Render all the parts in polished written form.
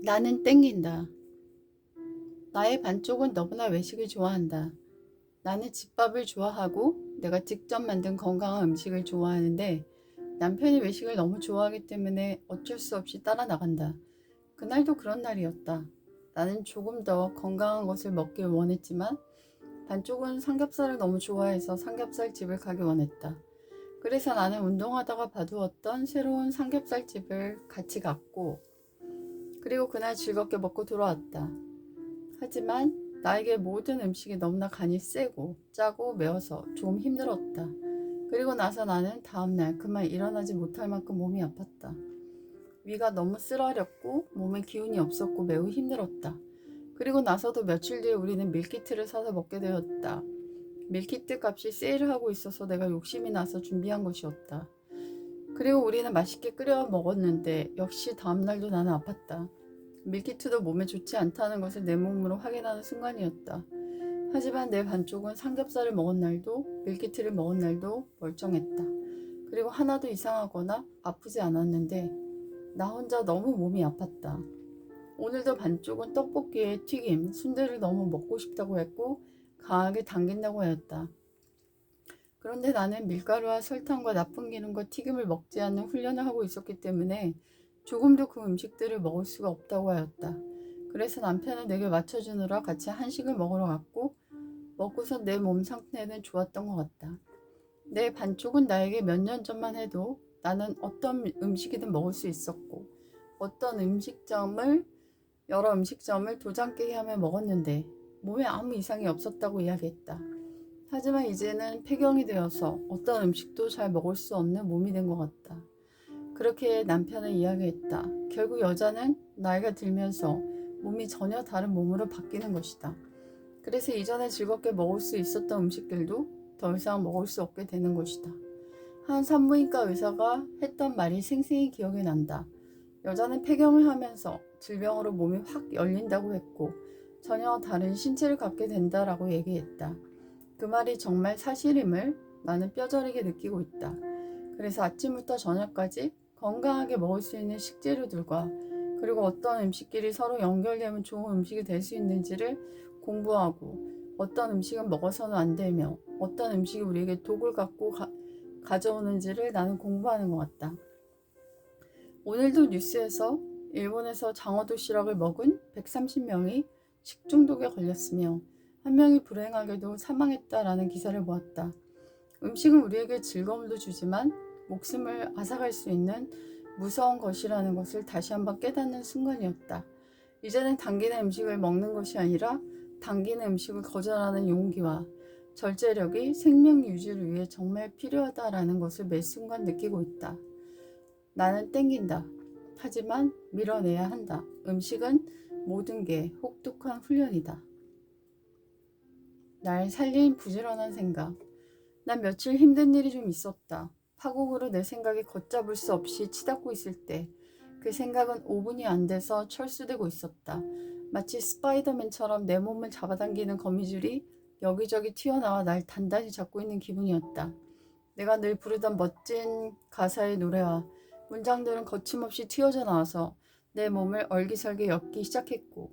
나는 땡긴다. 나의 반쪽은 너무나 외식을 좋아한다. 나는 집밥을 좋아하고 내가 직접 만든 건강한 음식을 좋아하는데 남편이 외식을 너무 좋아하기 때문에 어쩔 수 없이 따라 나간다. 그날도 그런 날이었다. 나는 조금 더 건강한 것을 먹길 원했지만 반쪽은 삼겹살을 너무 좋아해서 삼겹살 집을 가기 원했다. 그래서 나는 운동하다가 봐두었던 새로운 삼겹살 집을 같이 갔고 그리고 그날 즐겁게 먹고 돌아왔다. 하지만 나에게 모든 음식이 너무나 간이 세고 짜고 매워서 좀 힘들었다. 그리고 나서 나는 다음날 그만 일어나지 못할 만큼 몸이 아팠다. 위가 너무 쓰라렸고 몸에 기운이 없었고 매우 힘들었다. 그리고 나서도 며칠 뒤에 우리는 밀키트를 사서 먹게 되었다. 밀키트 값이 세일을 하고 있어서 내가 욕심이 나서 준비한 것이었다. 그리고 우리는 맛있게 끓여 먹었는데 역시 다음날도 나는 아팠다. 밀키트도 몸에 좋지 않다는 것을 내 몸으로 확인하는 순간이었다. 하지만 내 반쪽은 삼겹살을 먹은 날도 밀키트를 먹은 날도 멀쩡했다. 그리고 하나도 이상하거나 아프지 않았는데 나 혼자 너무 몸이 아팠다. 오늘도 반쪽은 떡볶이에 튀김, 순대를 너무 먹고 싶다고 했고 강하게 당긴다고 하였다. 그런데 나는 밀가루와 설탕과 나쁜 기름과 튀김을 먹지 않는 훈련을 하고 있었기 때문에 조금도 그 음식들을 먹을 수가 없다고 하였다. 그래서 남편은 내게 맞춰주느라 같이 한식을 먹으러 갔고 먹고서 내 몸 상태는 좋았던 것 같다. 내 반쪽은 나에게 몇 년 전만 해도 나는 어떤 음식이든 먹을 수 있었고 어떤 여러 음식점을 도장 깨기 하며 먹었는데 몸에 아무 이상이 없었다고 이야기했다. 하지만 이제는 폐경이 되어서 어떤 음식도 잘 먹을 수 없는 몸이 된 것 같다. 그렇게 남편은 이야기했다. 결국 여자는 나이가 들면서 몸이 전혀 다른 몸으로 바뀌는 것이다. 그래서 이전에 즐겁게 먹을 수 있었던 음식들도 더 이상 먹을 수 없게 되는 것이다. 한 산부인과 의사가 했던 말이 생생히 기억이 난다. 여자는 폐경을 하면서 질병으로 몸이 확 열린다고 했고 전혀 다른 신체를 갖게 된다라고 얘기했다. 그 말이 정말 사실임을 나는 뼈저리게 느끼고 있다. 그래서 아침부터 저녁까지 건강하게 먹을 수 있는 식재료들과 그리고 어떤 음식끼리 서로 연결되면 좋은 음식이 될 수 있는지를 공부하고 어떤 음식은 먹어서는 안 되며 어떤 음식이 우리에게 독을 갖고 가져오는지를 나는 공부하는 것 같다. 오늘도 뉴스에서 일본에서 장어도시락을 먹은 130명이 식중독에 걸렸으며 한 명이 불행하게도 사망했다라는 기사를 보았다. 음식은 우리에게 즐거움도 주지만 목숨을 앗아갈 수 있는 무서운 것이라는 것을 다시 한번 깨닫는 순간이었다. 이제는 당기는 음식을 먹는 것이 아니라 당기는 음식을 거절하는 용기와 절제력이 생명 유지를 위해 정말 필요하다라는 것을 매 순간 느끼고 있다. 나는 땡긴다. 하지만 밀어내야 한다. 음식은 모든 게 혹독한 훈련이다. 날 살린 부지런한 생각. 난 며칠 힘든 일이 좀 있었다. 파국으로 내 생각이 걷잡을 수 없이 치닫고 있을 때 그 생각은 5분이 안 돼서 철수되고 있었다. 마치 스파이더맨처럼 내 몸을 잡아당기는 거미줄이 여기저기 튀어나와 날 단단히 잡고 있는 기분이었다. 내가 늘 부르던 멋진 가사의 노래와 문장들은 거침없이 튀어져 나와서 내 몸을 얼기설게 엮기 시작했고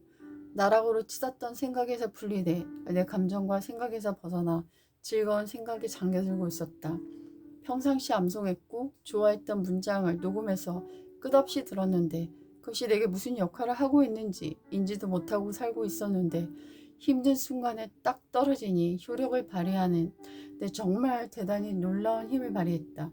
나락으로 치닫던 생각에서 분리돼 내 감정과 생각에서 벗어나 즐거운 생각에 잠겨들고 있었다. 평상시 암송했고 좋아했던 문장을 녹음해서 끝없이 들었는데 그것이 내게 무슨 역할을 하고 있는지 인지도 못하고 살고 있었는데 힘든 순간에 딱 떨어지니 효력을 발휘하는 내 정말 대단히 놀라운 힘을 발휘했다.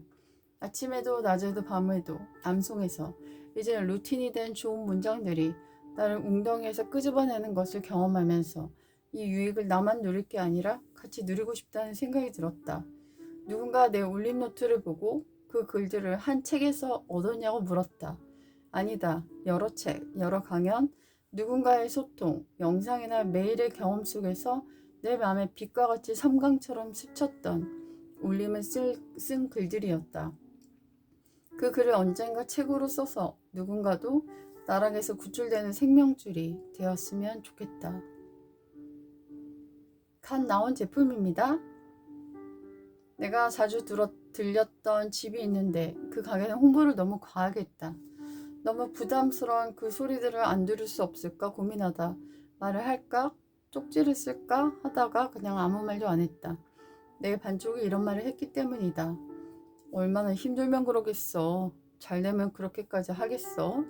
아침에도 낮에도 밤에도 암송해서 이제 루틴이 된 좋은 문장들이 나를 웅덩이에서 끄집어내는 것을 경험하면서 이 유익을 나만 누릴 게 아니라 같이 누리고 싶다는 생각이 들었다. 누군가 내 울림 노트를 보고 그 글들을 한 책에서 얻었냐고 물었다. 아니다. 여러 책, 여러 강연, 누군가의 소통, 영상이나 메일의 경험 속에서 내 마음에 빛과 같이 섬광처럼 스쳤던 울림을 쓴 글들이었다. 그 글을 언젠가 책으로 써서 누군가도 나락에서 구출되는 생명줄이 되었으면 좋겠다. 간 나온 제품입니다. 내가 자주 들렸던 집이 있는데 그 가게는 홍보를 너무 과하게 했다. 너무 부담스러운 그 소리들을 안 들을 수 없을까 고민하다 말을 할까? 쪽지를 쓸까? 하다가 그냥 아무 말도 안 했다. 내 반쪽이 이런 말을 했기 때문이다. 얼마나 힘들면 그러겠어. 잘 되면 그렇게까지 하겠어?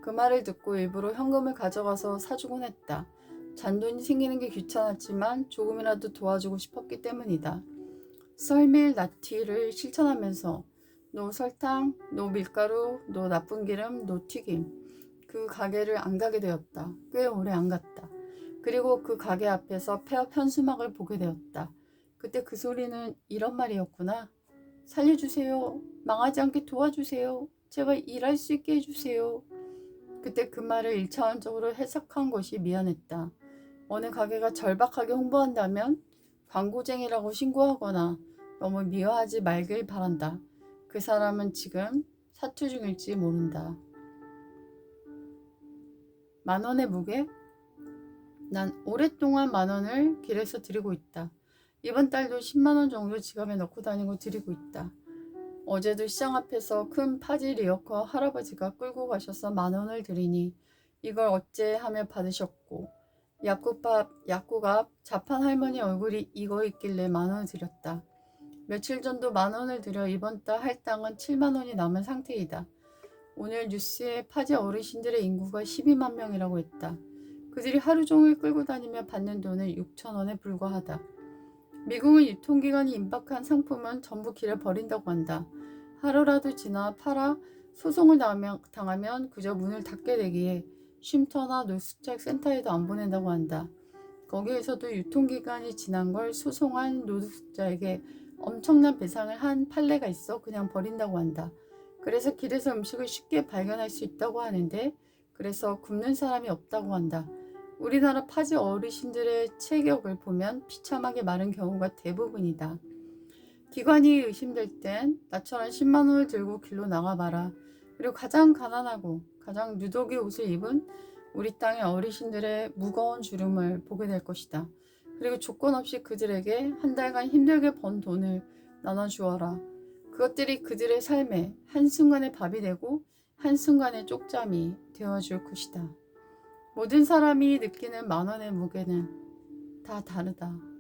그 말을 듣고 일부러 현금을 가져가서 사주곤 했다. 잔돈이 생기는 게 귀찮았지만 조금이라도 도와주고 싶었기 때문이다. 썰밀 나튀를 실천하면서 노 설탕, 노 밀가루, 노 나쁜 기름, 노 튀김. 그 가게를 안 가게 되었다. 꽤 오래 안 갔다. 그리고 그 가게 앞에서 폐업 현수막을 보게 되었다. 그때 그 소리는 이런 말이었구나. 살려주세요. 망하지 않게 도와주세요. 제발 일할 수 있게 해주세요. 그때 그 말을 1차원적으로 해석한 것이 미안했다. 어느 가게가 절박하게 홍보한다면 광고쟁이라고 신고하거나 너무 미워하지 말길 바란다. 그 사람은 지금 사투 중일지 모른다. 10,000원의 무게? 난 오랫동안 10,000원을 길에서 드리고 있다. 이번 달도 100,000원 정도 지갑에 넣고 다니고 드리고 있다. 어제도 시장 앞에서 큰 파지 리어커 할아버지가 끌고 가셔서 10,000원을 드리니 이걸 어째 하며 받으셨고 약국앞 자판 할머니 얼굴이 이거 있길래 10,000원을 드렸다. 며칠 전도 10,000원을 드려 이번 달 할당은 70,000원이 남은 상태이다. 오늘 뉴스에 파지 어르신들의 인구가 12만 명이라고 했다. 그들이 하루 종일 끌고 다니며 받는 돈은 6,000원에 불과하다. 미국은 유통기간이 임박한 상품은 전부 길에 버린다고 한다. 하루라도 지나 팔아 소송을 당하면 그저 문을 닫게 되기에 쉼터나 노숙자 센터에도 안 보낸다고 한다. 거기에서도 유통기간이 지난 걸 소송한 노숙자에게 엄청난 배상을 한 판례가 있어 그냥 버린다고 한다. 그래서 길에서 음식을 쉽게 발견할 수 있다고 하는데 그래서 굶는 사람이 없다고 한다. 우리나라 파지 어르신들의 체격을 보면 비참하게 마른 경우가 대부분이다. 기관이 의심될 땐 나처럼 10만 원을 들고 길로 나가봐라. 그리고 가장 가난하고 가장 누더기 옷을 입은 우리 땅의 어르신들의 무거운 주름을 보게 될 것이다. 그리고 조건 없이 그들에게 한 달간 힘들게 번 돈을 나눠주어라. 그것들이 그들의 삶에 한순간의 밥이 되고 한순간의 쪽잠이 되어줄 것이다. 모든 사람이 느끼는 10,000원의 무게는 다 다르다.